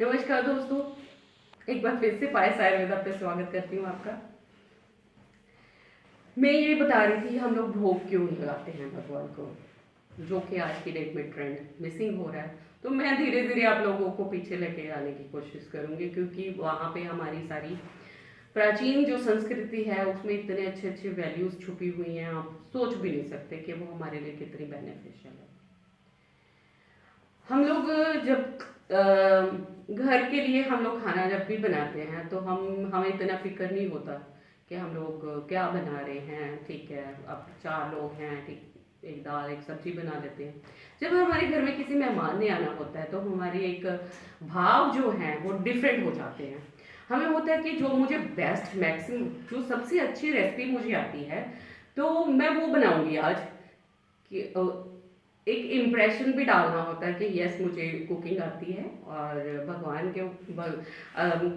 नमस्कार दोस्तों, एक बार फिर से पायस आयुर्वेदा पे स्वागत करती हूँ आपका। मैं ये बता रही थी हम लोग भोग क्यों लगाते हैं भगवान को, जो कि आज की डेट में ट्रेंड मिसिंग हो रहा है। तो मैं धीरे धीरे आप लोगों को पीछे लेके आने की कोशिश करूंगी, क्योंकि वहाँ पे हमारी सारी प्राचीन जो संस्कृति है उसमें इतने अच्छे अच्छे वैल्यूज छुपी हुई हैं, आप सोच भी नहीं सकते कि वो हमारे लिए कितनी बेनिफिशियल है। हम लोग जब घर के लिए हम लोग खाना जब भी बनाते हैं तो हमें इतना फिक्र नहीं होता कि हम लोग क्या बना रहे हैं। ठीक है, अब 4 लोग हैं, ठीक, एक दाल एक सब्जी बना लेते हैं। जब हमारे घर में किसी मेहमान ने आना होता है तो हमारी एक भाव जो है वो डिफरेंट हो जाते हैं। हमें होता है कि जो मुझे बेस्ट मैक्सिमम जो सबसे अच्छी रेसिपी मुझे आती है तो मैं वो बनाऊंगी आज, कि एक इम्प्रेशन भी डालना होता है कि यस मुझे कुकिंग आती है। और भगवान के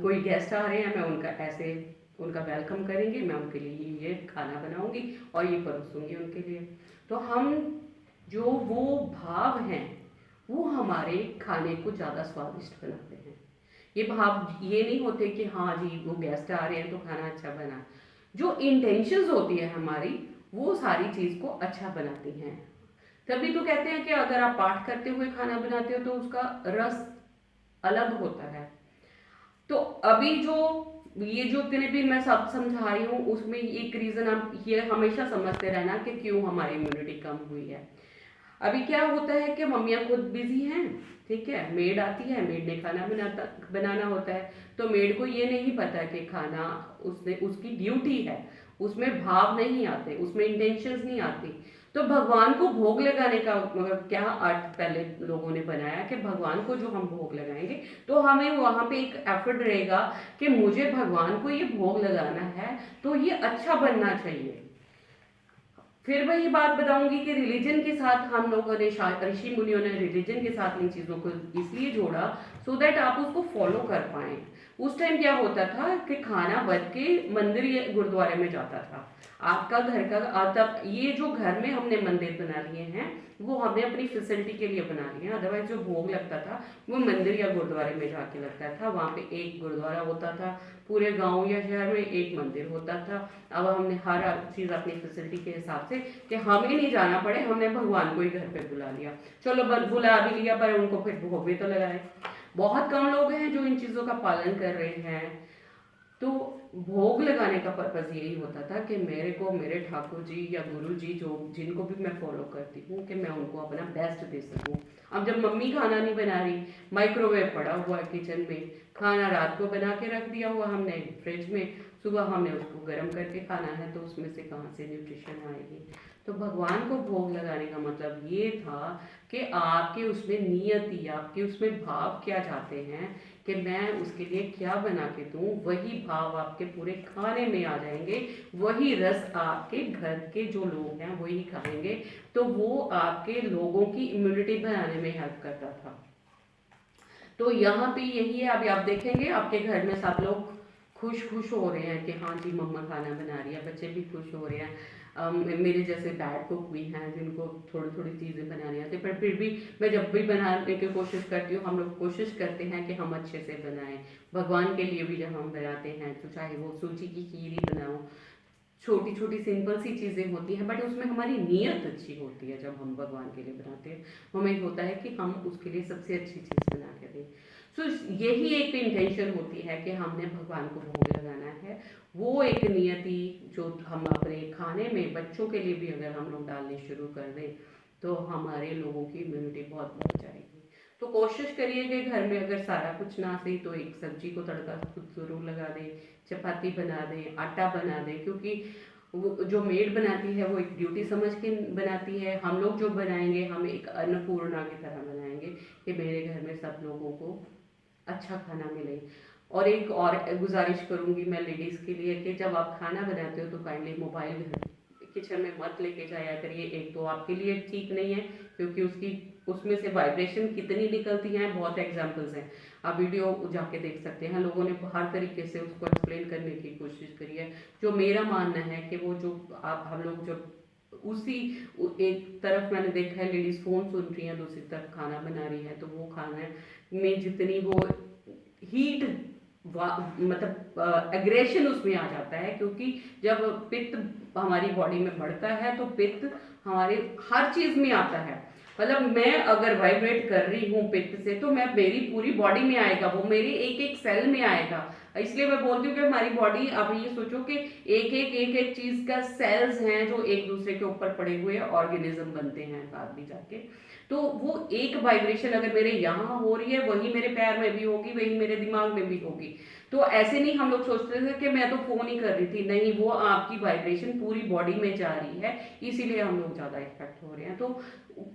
कोई गेस्ट आ रहे हैं, मैं उनका ऐसे उनका वेलकम करेंगे, मैं उनके लिए ये खाना बनाऊंगी और ये परोसूंगी उनके लिए। तो हम जो वो भाव हैं वो हमारे खाने को ज़्यादा स्वादिष्ट बनाते हैं। ये भाव ये नहीं होते कि हाँ जी वो गेस्ट आ रहे हैं तो खाना अच्छा बना। जो इंटेंशंस होती है हमारी, वो सारी चीज़ को अच्छा बनाती हैं। तभी तो कहते हैं कि अगर आप पाठ करते हुए खाना बनाते हो तो उसका रस अलग होता है। तो अभी जो ये जो इतने भी मैं सब समझा रही हूँ उसमें एक रीजन आप ये हमेशा समझते रहना कि क्यों हमारी इम्यूनिटी कम हुई है। अभी क्या होता है कि मम्मियाँ खुद बिजी हैं, ठीक है, मेड आती है, मेड ने खाना बनाना होता है। तो मेड को ये नहीं पता कि खाना उसने उसकी ड्यूटी है, उसमें भाव नहीं आते, उसमें इंटेंशंस नहीं आती। तो भगवान को भोग लगाने का मतलब क्या अर्थ पहले लोगों ने बनाया कि भगवान को जो हम भोग लगाएंगे तो हमें वहां पे एक एफर्ट रहेगा कि मुझे भगवान को ये भोग लगाना है तो ये अच्छा बनना चाहिए। फिर वही बात बताऊंगी कि रिलीजन के साथ हम लोगों ने ऋषि मुनियों ने रिलीजन के साथ इन चीज़ों को इसलिए जोड़ा सो दैट आप उसको फॉलो कर पाए। उस टाइम क्या होता था कि खाना बच के मंदिर या गुरुद्वारे में जाता था। आपका घर का तब ये जो घर में हमने मंदिर बना लिए हैं वो हमने अपनी फैसिलिटी के लिए बना लिए हैं। अदरवाइज जो भोग लगता था वो मंदिर या गुरुद्वारे में जाके लगता था। वहाँ पे एक गुरुद्वारा होता था, पूरे गांव या शहर में एक मंदिर होता था। अब हमने हर चीज़ अपनी फैसिलिटी के हिसाब से कि हमें नहीं जाना पड़े, हमने भगवान को ही घर पे बुला लिया। चलो बस बुला भी लिया पर उनको फिर भोग भी तो लगाए। बहुत कम लोग हैं जो इन चीज़ों का पालन कर रहे हैं। तो भोग लगाने का पर्पज़ यही होता था कि मेरे को मेरे ठाकुर जी या गुरु जी जो जिनको भी मैं फॉलो करती हूँ कि मैं उनको अपना बेस्ट दे सकूँ। अब जब मम्मी खाना नहीं बना रही, माइक्रोवेव पड़ा हुआ है किचन में, खाना रात को बना के रख दिया हुआ हमने फ्रिज में, सुबह हमने उसको गर्म करके खाना है तो उसमें से कहाँ से न्यूट्रिशन आएगी। तो भगवान को भोग लगाने का मतलब ये था कि आपके उसमें नियति, आपके उसमें भाव क्या चाहते हैं कि मैं उसके लिए क्या बना के दूँ, वही भाव आपके पूरे खाने में आ जाएंगे, वही रस आपके घर के जो लोग हैं वही खाएंगे। तो वो आपके लोगों की इम्यूनिटी बनाने में हेल्प करता था। तो यहाँ पे यही है, अभी आप देखेंगे आपके घर में सब लोग खुश खुश हो रहे हैं कि हाँ जी मम्मा खाना बना रही है, बच्चे भी खुश हो रहे हैं। मेरे जैसे बैड कुक भी हैं जिनको थोड़ी थोड़ी चीज़ें बनानी आती है, पर फिर भी मैं जब भी बनाने की कोशिश करती हूँ, हम लोग कोशिश करते हैं कि हम अच्छे से बनाएं। भगवान के लिए भी जब हम बनाते हैं तो चाहे वो सूजी की खीर ही बनाओ, छोटी छोटी सिंपल सी चीज़ें होती हैं बट उसमें हमारी नीयत अच्छी होती है। जब हम भगवान के लिए बनाते हैं हमें होता है कि हम उसके लिए सबसे अच्छी चीज़ बना के दें। सो यही एक इंटेंशन होती है कि हमने भगवान को भोग लगाना है। वो एक नियति जो हम अपने खाने में बच्चों के लिए भी अगर हम लोग डालने शुरू कर दें तो हमारे लोगों की इम्यूनिटी बहुत बढ़ जाएगी। तो कोशिश करिए कि घर में अगर सारा कुछ ना सही तो एक सब्जी को तड़का खुद ज़रूर लगा दें, चपाती बना दें, आटा बना दें, क्योंकि वो जो मेड बनाती है वो एक ड्यूटी समझ के बनाती है। हम लोग जो बनाएंगे हम एक अन्नपूर्णा की तरह बनाएंगे कि मेरे घर में सब लोगों को अच्छा खाना मिले। और एक और गुजारिश करूंगी मैं लेडीज़ के लिए कि जब आप खाना बनाते हो तो काइंडली मोबाइल किचन में मत लेके जाया करिए। एक तो आपके लिए ठीक नहीं है क्योंकि उसकी उसमें से वाइब्रेशन कितनी निकलती हैं, बहुत एग्जांपल्स हैं, आप वीडियो जाके देख सकते हैं। लोगों ने हर तरीके से उसको एक्सप्लेन करने की कोशिश करी है। जो मेरा मानना है कि वो जो आप हम लोग जब उसी एक तरफ मैंने देखा है लेडीज फोन सुन रही हैं, दूसरी तरफ खाना बना रही है, तो वो खाना में जितनी वो हीट मतलब एग्रेशन उसमें आ जाता है, क्योंकि जब पित्त हमारी बॉडी में बढ़ता है तो पित्त हमारे हर चीज में आता है। मतलब मैं अगर वाइब्रेट कर रही हूँ पित्त से, तो मैं मेरी पूरी बॉडी में आएगा, वो मेरी एक एक सेल में आएगा। इसलिए मैं बोलती हूँ कि हमारी बॉडी, आप ये सोचो कि एक एक चीज का सेल्स हैं जो एक दूसरे के ऊपर पड़े हुए ऑर्गेनिज्म बनते हैं बाद में जाके। तो वो एक वाइब्रेशन अगर मेरे यहाँ हो रही है, वही मेरे पैर में भी होगी, वही मेरे दिमाग में भी होगी। तो ऐसे नहीं हम लोग सोचते थे कि मैं तो फोन ही कर रही थी, नहीं, वो आपकी वाइब्रेशन पूरी बॉडी में जा रही है, इसीलिए हम लोग ज्यादा इफेक्ट हो रहे हैं। तो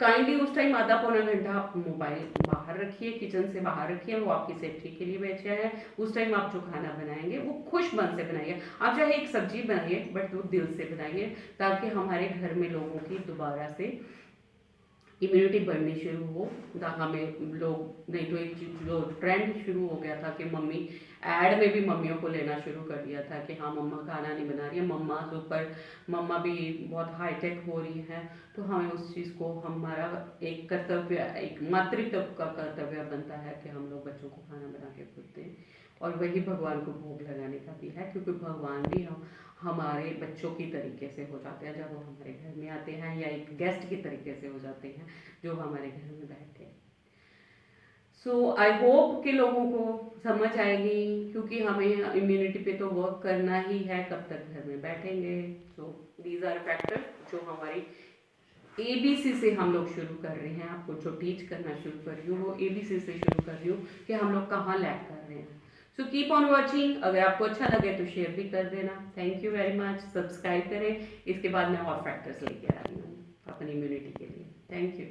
काइंडली उस टाइम आधा पौना घंटा आप मोबाइल बाहर रखिए, किचन से बाहर रखिए, वो आपकी सेफ्टी के लिए बेचे हैं। उस टाइम आप जो खाना बनाएंगे वो खुश मन से बनाइए। आप चाहे एक सब्जी बनाइए, बट वो दिल से बनाइए, ताकि हमारे घर में लोगों की दोबारा से इम्यूनिटी बढ़नी शुरू हो। हमें लोग, नहीं तो एक जो ट्रेंड शुरू हो गया था कि मम्मी, एड में भी मम्मियों को लेना शुरू कर दिया था कि हाँ मम्मा खाना नहीं बना रही है, मम्मा सुपर, मम्मा भी बहुत हाईटेक हो रही है। तो हमें उस चीज़ को, हमारा एक कर्तव्य, एक मातृत्व का कर्तव्य बनता है कि हम लोग बच्चों को खाना बना के खुद दें। और वही भगवान को भोग लगाने का भी है, क्योंकि भगवान भी हम हमारे बच्चों की तरीके से हो जाते हैं जब वो हमारे घर में आते हैं, या एक गेस्ट की तरीके से हो जाते हैं जो हमारे घर में बैठे। सो आई होप कि लोगों को समझ आएगी, क्योंकि हमें इम्यूनिटी पे तो वर्क करना ही है, कब तक घर में बैठेंगे। सो दीज आर फैक्टर जो हमारी एबीसी से हम लोग शुरू कर रहे हैं। आपको जो टीच करना शुरू कर रही हूँ वो एबीसी से शुरू कर रही हूँ कि हम लोग कहाँ लैग कर रहे हैं। So keep on watching. अगर आपको अच्छा लगे तो शेयर भी कर देना। Thank you very much. Subscribe करें। इसके बाद मैं और फैक्टर्स लेके आ रही हूँ अपनी इम्यूनिटी के लिए। Thank you.